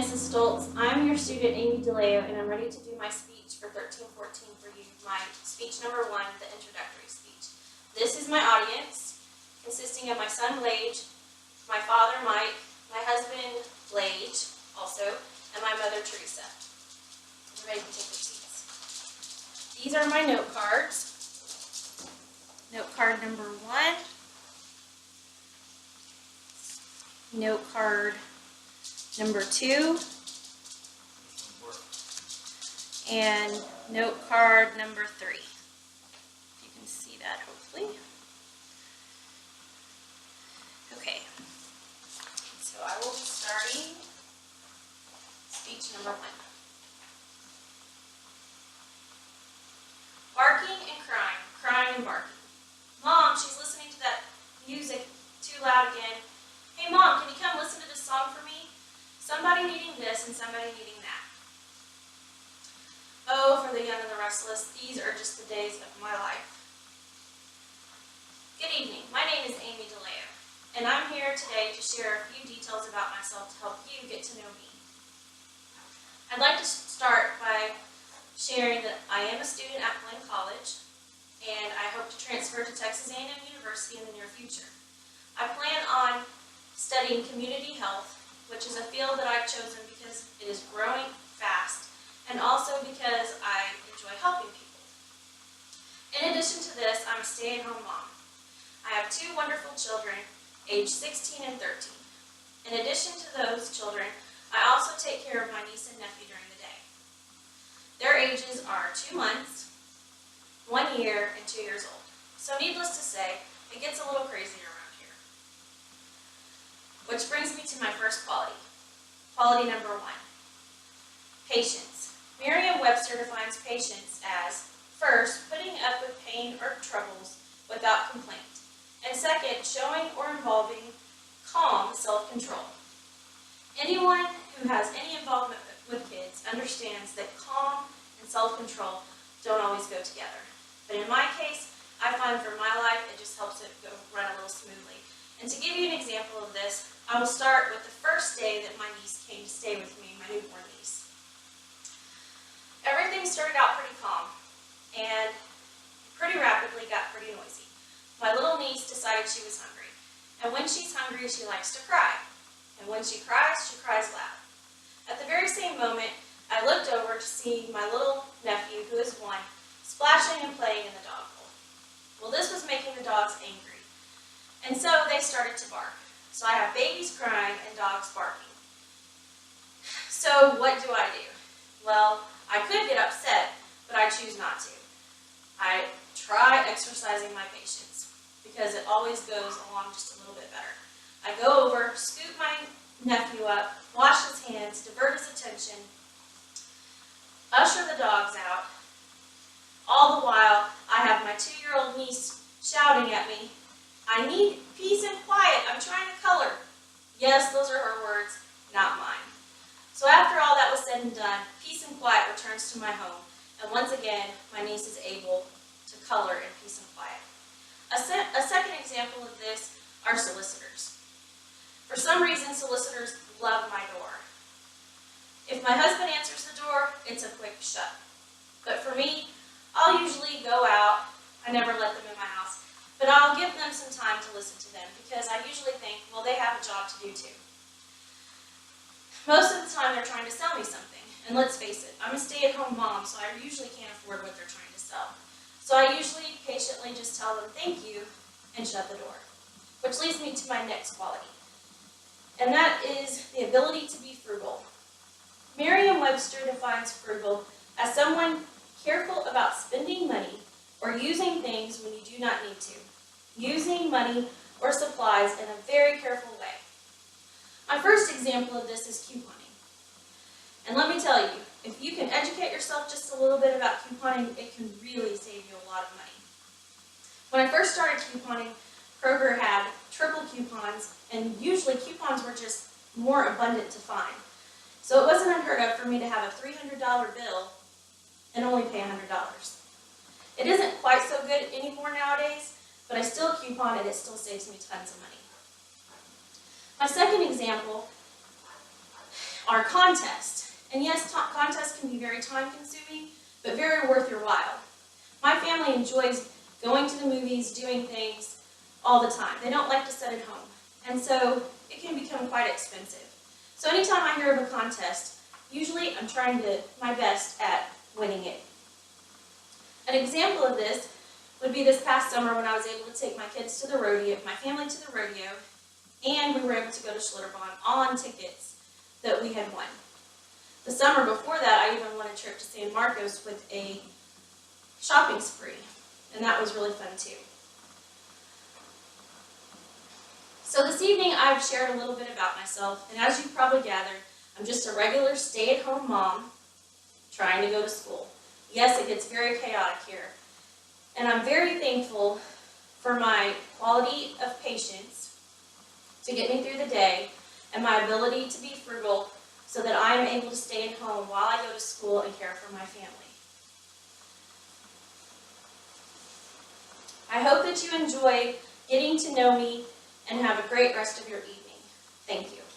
Mrs. Stoltz. I'm your student, Amy DeLeo, and I'm ready to do my speech for 1314 for you, my speech number 1, the introductory speech. This is my audience, consisting of my son, Lage, my father, Mike, my husband, Lage, also, and my mother, Teresa. Everybody can take their seats. These are my note cards. Note card number 1. Note card number 2. And note card number 3. You can see that, hopefully. Okay. So I will be starting speech number 1. Barking and crying, crying and barking. Mom, she's listening to that music too loud again. Hey Mom, can you come listen to this song for me? Somebody needing this and somebody needing that. Oh, for the young and the restless, these are just the days of my life. Good evening, my name is Amy DeLeo, and I'm here today to share a few details about myself to help you get to know me. I'd like to start by sharing that I am a student at Glenn College, and I hope to transfer to Texas A&M University in the near future. I plan on studying community health, which is a field that I've chosen because it is growing fast and also because I enjoy helping people. In addition to this, I'm a stay-at-home mom. I have 2 wonderful children, aged 16 and 13. In addition to those children, I also take care of my niece and nephew during the day. Their ages are 2 months, 1 year, and 2 years old. So needless to say, it gets a little crazy around here. Which brings me to my first quality. Quality number 1, patience. Merriam-Webster defines patience as, first, putting up with pain or troubles without complaint, and second, showing or involving calm self-control. Anyone who has any involvement with kids understands that calm and self-control don't always go together. But in my case, I find for my life, it just helps it run a little smoothly. And to give you an example of this, I will start with the first day that my niece came to stay with me, my newborn niece. Everything started out pretty calm, and pretty rapidly got pretty noisy. My little niece decided she was hungry, and when she's hungry, she likes to cry. And when she cries loud. At the very same moment, I looked over to see my little nephew, who is 1, splashing and playing in the dog bowl. Well, this was making the dogs angry, and so they started to bark. So I have babies crying and dogs barking. So what do? Well, I could get upset, but I choose not to. I try exercising my patience, because it always goes along just a little bit better. I go over, scoop my nephew up, wash his hands, divert his attention, usher the dogs out. All the while, I have my 2-year-old niece shouting at me, I need peace and quiet, I'm trying to color. Yes, those are her words, not mine. So after all that was said and done, peace and quiet returns to my home, and once again, my niece is able to color in peace and quiet. A second example of this are solicitors. For some reason, solicitors love my door. If my husband answers the door, it's a quick shut. But for me, I'll usually go out. I never let them in my house. But I'll give them some time to listen to them because I usually think, well, they have a job to do too. Most of the time, they're trying to sell me something. And let's face it, I'm a stay-at-home mom, so I usually can't afford what they're trying to sell. So I usually patiently just tell them thank you and shut the door. Which leads me to my next quality. And that is the ability to be frugal. Merriam-Webster defines frugal as someone careful about spending money or using things when you do not need to. Using money or supplies in a very careful way. My first example of this is couponing. And let me tell you, if you can educate yourself just a little bit about couponing, it can really save you a lot of money. When I first started couponing, Kroger had triple coupons, and usually coupons were just more abundant to find. So it wasn't unheard of for me to have a $300 bill and only pay $100. It isn't quite so good anymore nowadays, but I still coupon and it still saves me tons of money. My second example are contests. And yes, contests can be very time consuming, but very worth your while. My family enjoys going to the movies, doing things all the time. They don't like to sit at home. And so it can become quite expensive. So anytime I hear of a contest, usually I'm trying my best at winning it. An example of this would be this past summer when I was able to take my kids to the rodeo, my family to the rodeo, and we were able to go to Schlitterbahn on tickets that we had won. The summer before that, I even won a trip to San Marcos with a shopping spree, and that was really fun too. So this evening, I've shared a little bit about myself, and as you've probably gathered, I'm just a regular stay-at-home mom trying to go to school. Yes, it gets very chaotic here, and I'm very thankful for my quality of patience to get me through the day and my ability to be frugal so that I'm able to stay at home while I go to school and care for my family. I hope that you enjoy getting to know me and have a great rest of your evening. Thank you.